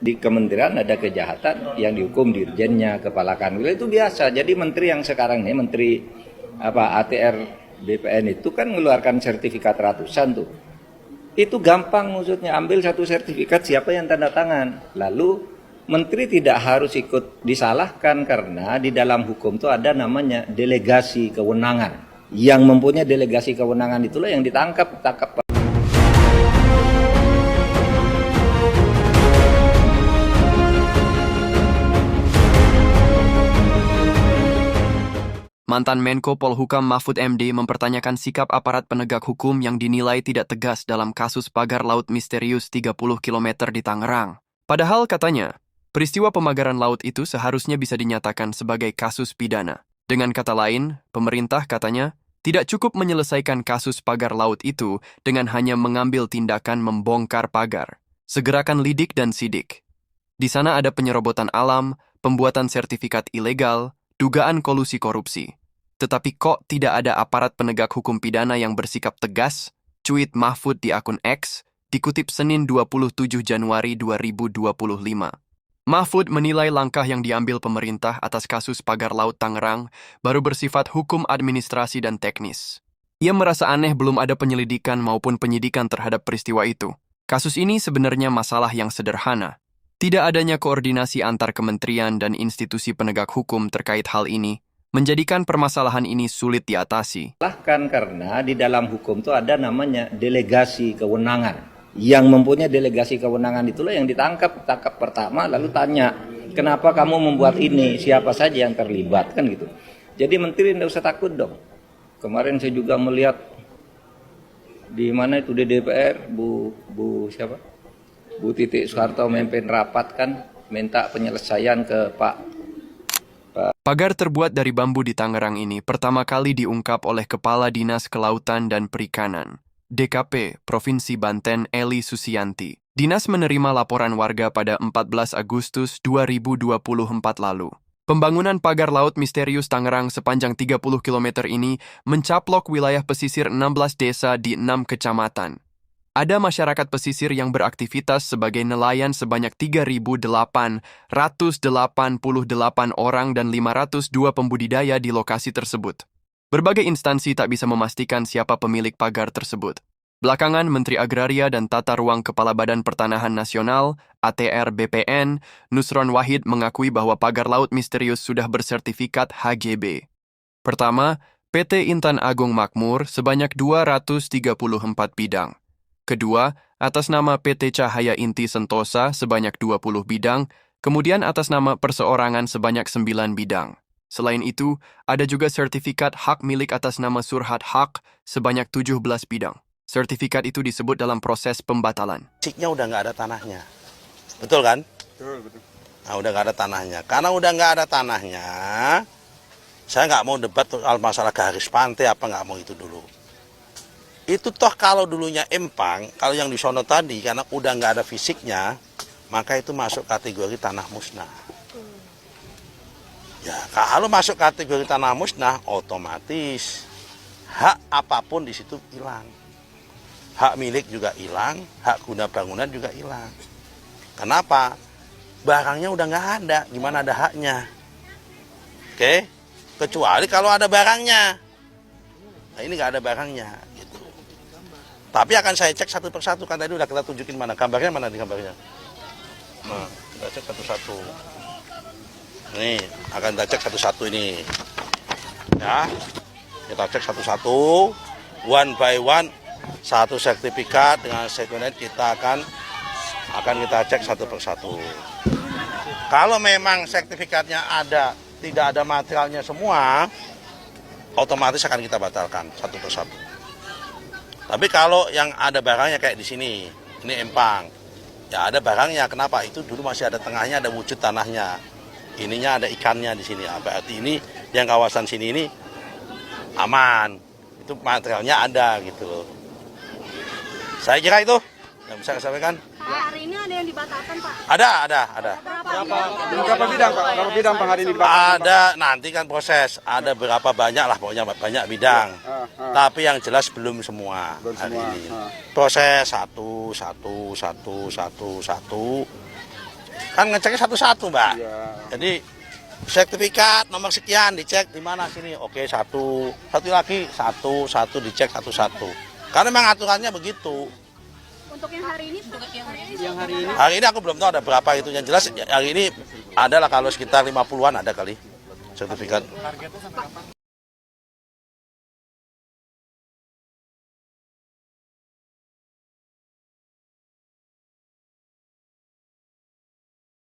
Di kementerian ada kejahatan yang dihukum dirjennya, kepala kanwil, itu biasa. Jadi menteri yang sekarang ini, menteri ATR BPN itu kan mengeluarkan sertifikat ratusan tuh. Itu gampang maksudnya, ambil satu sertifikat siapa yang tanda tangan. Lalu menteri tidak harus ikut disalahkan karena di dalam hukum itu ada namanya delegasi kewenangan. Yang mempunyai delegasi kewenangan itulah yang ditangkap. Mantan Menko Polhukam Mahfud MD mempertanyakan sikap aparat penegak hukum yang dinilai tidak tegas dalam kasus pagar laut misterius 30 km di Tangerang. Padahal katanya, peristiwa pemagaran laut itu seharusnya bisa dinyatakan sebagai kasus pidana. Dengan kata lain, pemerintah katanya tidak cukup menyelesaikan kasus pagar laut itu dengan hanya mengambil tindakan membongkar pagar. Segerakan lidik dan sidik. Di sana ada penyerobotan alam, pembuatan sertifikat ilegal, dugaan kolusi korupsi. Tetapi kok tidak ada aparat penegak hukum pidana yang bersikap tegas? Cuit Mahfud di akun X, dikutip Senin 27 Januari 2025. Mahfud menilai langkah yang diambil pemerintah atas kasus pagar laut Tangerang baru bersifat hukum administrasi dan teknis. Ia merasa aneh belum ada penyelidikan maupun penyidikan terhadap peristiwa itu. Kasus ini sebenarnya masalah yang sederhana. Tidak adanya koordinasi antar kementerian dan institusi penegak hukum terkait hal ini menjadikan permasalahan ini sulit diatasi. Bahkan karena di dalam hukum itu ada namanya delegasi kewenangan. Yang mempunyai delegasi kewenangan itulah yang ditangkap pertama, lalu tanya, kenapa kamu membuat ini, siapa saja yang terlibat, kan gitu. Jadi menteri tidak usah takut dong. Kemarin saya juga melihat di mana itu di DPR, Bu Titik Soeharto memimpin rapat kan, minta penyelesaian ke Pak. Pagar terbuat dari bambu di Tangerang ini pertama kali diungkap oleh Kepala Dinas Kelautan dan Perikanan, DKP, Provinsi Banten Eli Susianti. Dinas menerima laporan warga pada 14 Agustus 2024 lalu. Pembangunan pagar laut misterius Tangerang sepanjang 30 km ini mencaplok wilayah pesisir 16 desa di 6 kecamatan. Ada masyarakat pesisir yang beraktivitas sebagai nelayan sebanyak 3.888 orang dan 502 pembudidaya di lokasi tersebut. Berbagai instansi tak bisa memastikan siapa pemilik pagar tersebut. Belakangan, Menteri Agraria dan Tata Ruang Kepala Badan Pertanahan Nasional, ATR BPN, Nusron Wahid mengakui bahwa pagar laut misterius sudah bersertifikat HGB. Pertama, PT Intan Agung Makmur sebanyak 234 bidang. Kedua, atas nama PT Cahaya Inti Sentosa sebanyak 20 bidang, kemudian atas nama perseorangan sebanyak 9 bidang. Selain itu, ada juga sertifikat hak milik atas nama Surhat Hak sebanyak 17 bidang. Sertifikat itu disebut dalam proses pembatalan. Fisiknya udah nggak ada tanahnya, betul kan? Betul. Nah, udah nggak ada tanahnya. Karena udah nggak ada tanahnya, saya nggak mau debat soal masalah garis pantai apa nggak mau itu dulu. Itu toh kalau dulunya empang, kalau yang di sono tadi karena udah nggak ada fisiknya, maka itu masuk kategori tanah musnah. Ya, kalau masuk kategori tanah musnah, otomatis hak apapun di situ hilang. Hak milik juga hilang, hak guna bangunan juga hilang. Kenapa? Barangnya udah nggak ada, gimana ada haknya? Oke? Kecuali kalau ada barangnya. Nah, ini nggak ada barangnya. Tapi akan saya cek satu persatu, kan tadi udah kita tunjukin mana. Gambarnya mana di gambarnya? Nah, kita cek satu-satu. Nih, akan kita cek satu-satu ini. Ya, kita cek satu-satu. One by one, satu sertifikat dengan sekunder kita akan kita cek satu persatu. Kalau memang sertifikatnya ada, tidak ada materialnya semua, otomatis akan kita batalkan satu persatu. Tapi kalau yang ada barangnya kayak di sini, ini empang, ya ada barangnya. Kenapa? Itu dulu masih ada tengahnya, ada wujud tanahnya. Ininya ada ikannya di sini. Berarti ini yang kawasan sini ini aman. Itu materialnya ada gitu loh. Saya kira itu yang bisa saya sampaikan. Pak, hari ini ada yang dibatalkan, Pak? Ada. Berapa bidang, Pak? Berapa bidang Pak hari ini dibatalkan? Ada, nanti kan proses. Ada berapa banyak lah, pokoknya banyak bidang. Tapi yang jelas belum semua hari ini. Proses satu. Kan ngeceknya satu-satu, Mbak. Iya. Jadi sertifikat nomor sekian dicek di mana sini. Oke, satu lagi satu dicek satu-satu. Karena memang aturannya begitu. Untuk yang hari ini, Hari ini aku belum tahu ada berapa itu. Yang jelas hari ini adalah kalau sekitar 50-an ada kali sertifikat.